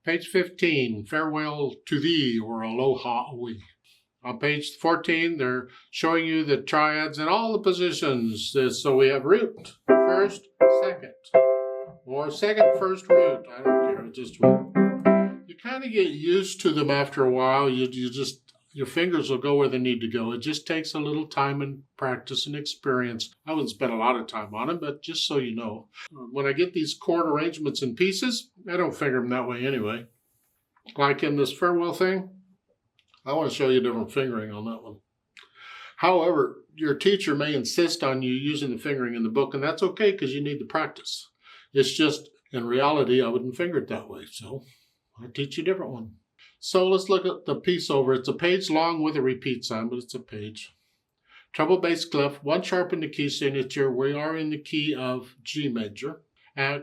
Page 15, Farewell to Thee, or Aloha We. On page 14, they're showing you the triads in all the positions. So we have root, first, second, or second, first, root. I don't care, just root. You kind of get used to them after a while. Your fingers will go where they need to go. It just takes a little time and practice and experience. I wouldn't spend a lot of time on it, but just so you know. When I get these chord arrangements in pieces, I don't finger them that way anyway. Like in this farewell thing, I want to show you different fingering on that one. However, your teacher may insist on you using the fingering in the book, and that's okay because you need the practice. It's just, in reality, I wouldn't finger it that way, so I'll teach you a different one. So let's look at the piece over. It's a page long with a repeat sign, but it's a page. Treble bass clef, one sharp in the key signature. We are in the key of G major.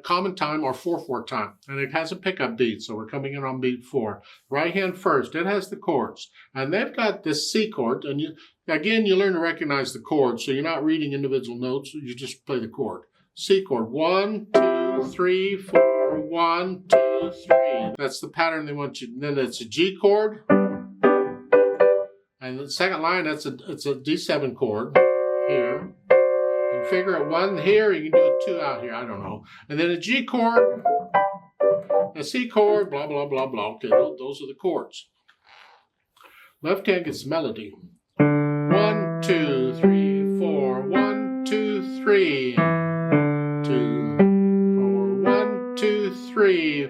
Common time or 4/4 time. And it has a pickup beat, so we're coming in on beat 4. Right hand first, it has the chords. And they've got this C chord. And you learn to recognize the chords, so you're not reading individual notes. You just play the chord. C chord, 1, 2, 3, 4, 1, 2, 3. That's the pattern they want you. Then it's a G chord. And the second line, it's a D7 chord here. You can figure out 1 here, you can do a 2 out here, I don't know. And then a G chord, a C chord, blah, blah, blah, blah. Okay, those are the chords. Left hand gets melody. 1, 2, 3, 4, 1, 2, 3. 2, 4, 1, 2, 3.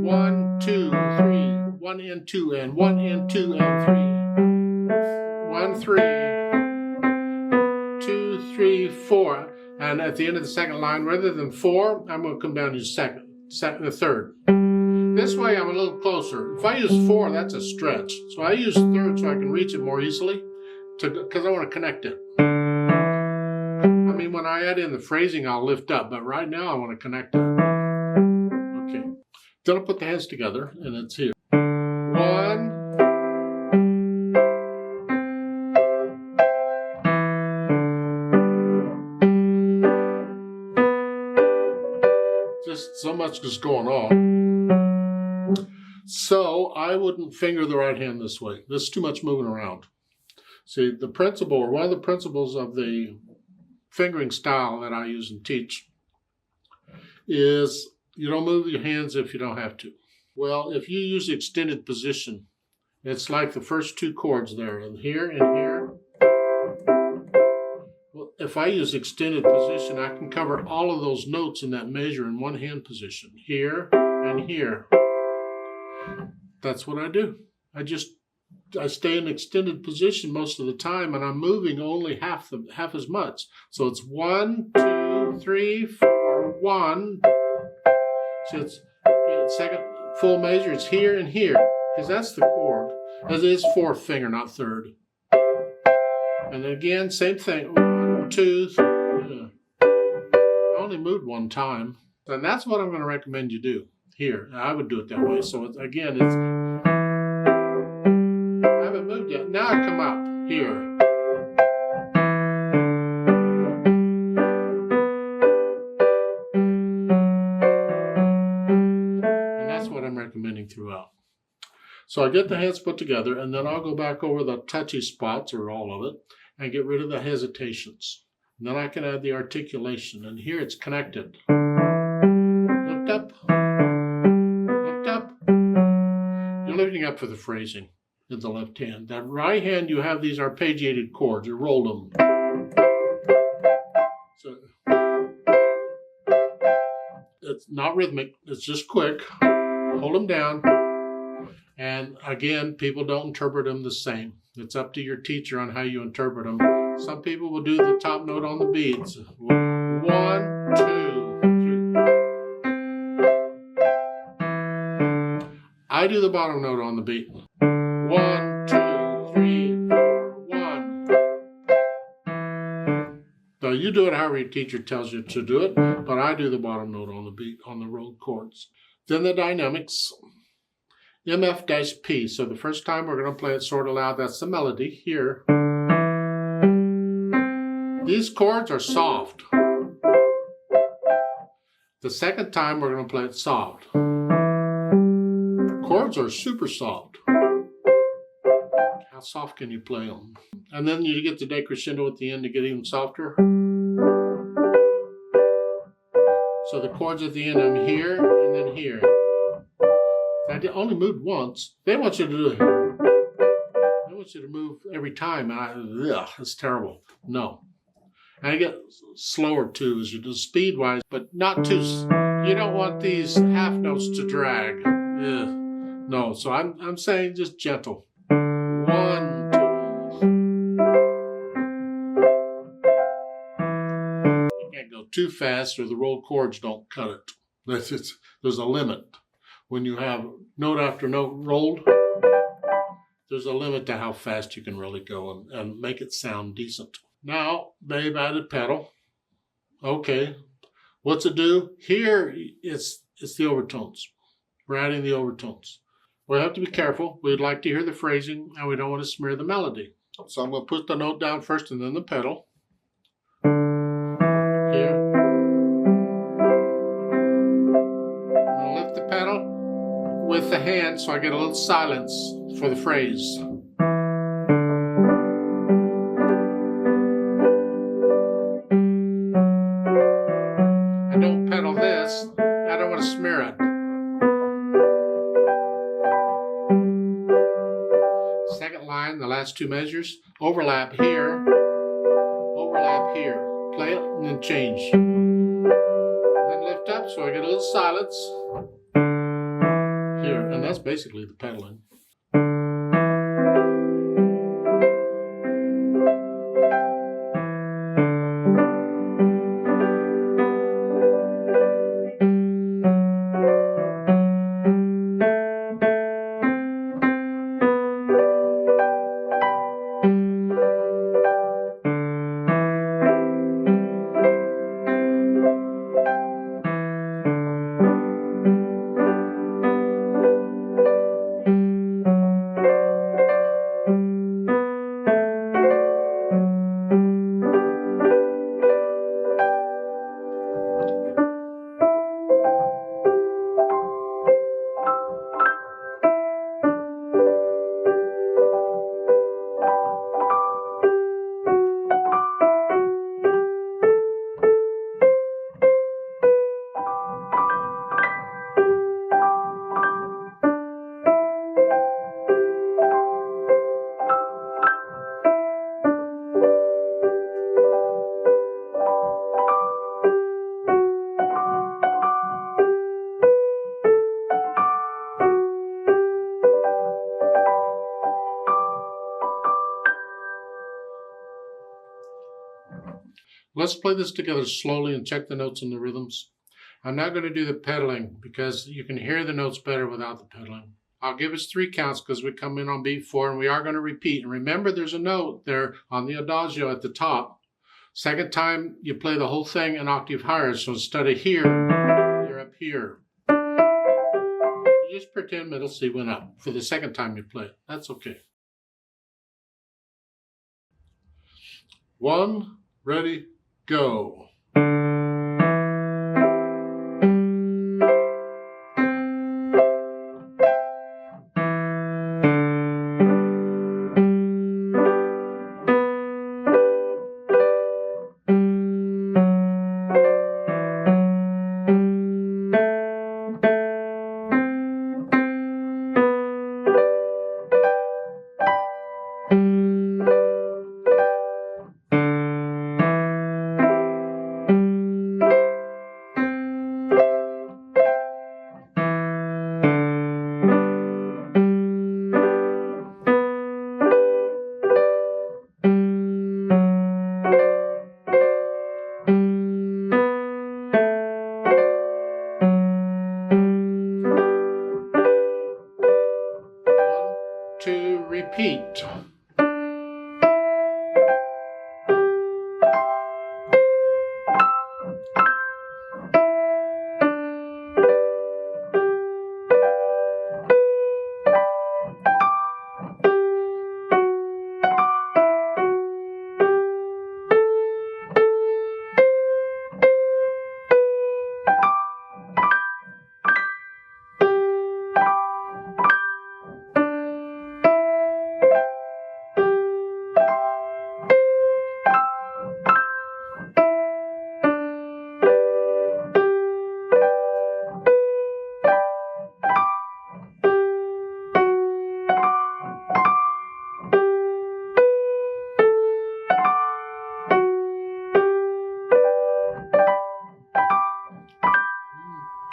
1, 2, 3. 1 and 2 and 1 and 2 and 3. 1, 3. 2, 3, 4. And at the end of the second line, rather than 4, I'm going to come down to the third. This way I'm a little closer. If I use 4, that's a stretch. So I use third so I can reach it more easily because I want to connect it. I mean, when I add in the phrasing, I'll lift up, but right now I want to connect it. Okay. Then I'll put the hands together, and it's here. 1. Just so much is going on. So I wouldn't finger the right hand this way. There's too much moving around. See, the principle, or one of the principles of the fingering style that I use and teach is you don't move your hands if you don't have to. Well, if you use extended position, it's like the first 2 chords there, and here and here. Well, if I use extended position, I can cover all of those notes in that measure in one hand position, here and here. That's what I do. I stay in extended position most of the time, and I'm moving only half as much. So it's 1, 2, 3, 4, 1. So it's second full measure. It's here and here because that's the chord. As it is 4th finger, not 3rd. And then again, same thing. 1, 2, 3. I only moved 1 time, and that's what I'm going to recommend you do here. I would do it that way. So again, I haven't moved yet. Now I come up here. And that's what I'm recommending throughout. So I get the hands put together, and then I'll go back over the touchy spots, or all of it, and get rid of the hesitations. And then I can add the articulation, and here it's connected. Lift up. Lift up. You're lifting up for the phrasing. In the left hand. That right hand, you have these arpeggiated chords. You roll them. So it's not rhythmic. It's just quick. Hold them down. And again, people don't interpret them the same. It's up to your teacher on how you interpret them. Some people will do the top note on the beats. 1, 2, 3. I do the bottom note on the beat. 1, 2, 3, 4, 1. So you do it however your teacher tells you to do it, but I do the bottom note on the beat, on the rolled chords. Then the dynamics, MF-P. So the first time we're going to play it sort of loud, that's the melody here. These chords are soft. The second time we're going to play it soft. chords are super soft. How soft can you play them? And then you get the decrescendo at the end to get even softer. So the chords at the end, I'm here and then here. I only moved once. They want you to do it. They want you to move every time. It's terrible. No. And I get slower too as you do speed-wise, but not too. You don't want these half notes to drag. Ugh. No, so I'm saying just gentle. 1, 2. You can't go too fast or the rolled chords don't cut it. There's a limit. When you have note after note rolled, there's a limit to how fast you can really go and make it sound decent. Now, they've added pedal. Okay, what's it do? Here, it's the overtones. We're adding the overtones. We have to be careful. We'd like to hear the phrasing, and we don't want to smear the melody. So I'm going to put the note down first and then the pedal. Here. I'm going to lift the pedal with the hand so I get a little silence for the phrase. I don't pedal this. I don't want to smear it. Second line, the last two measures, overlap here, overlap here. Play it and then change. Then lift up so I get a little silence here, and that's basically the pedaling. Let's play this together slowly and check the notes and the rhythms. I'm not going to do the pedaling because you can hear the notes better without the pedaling. I'll give us 3 counts because we come in on beat 4 and we are going to repeat. And remember, there's a note there on the adagio at the top. Second time, you play the whole thing an octave higher. So instead of here, you're up here. You just pretend middle C went up for the second time you play it. That's okay. 1, ready, go. Repeat.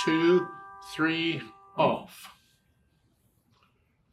2, 3, off.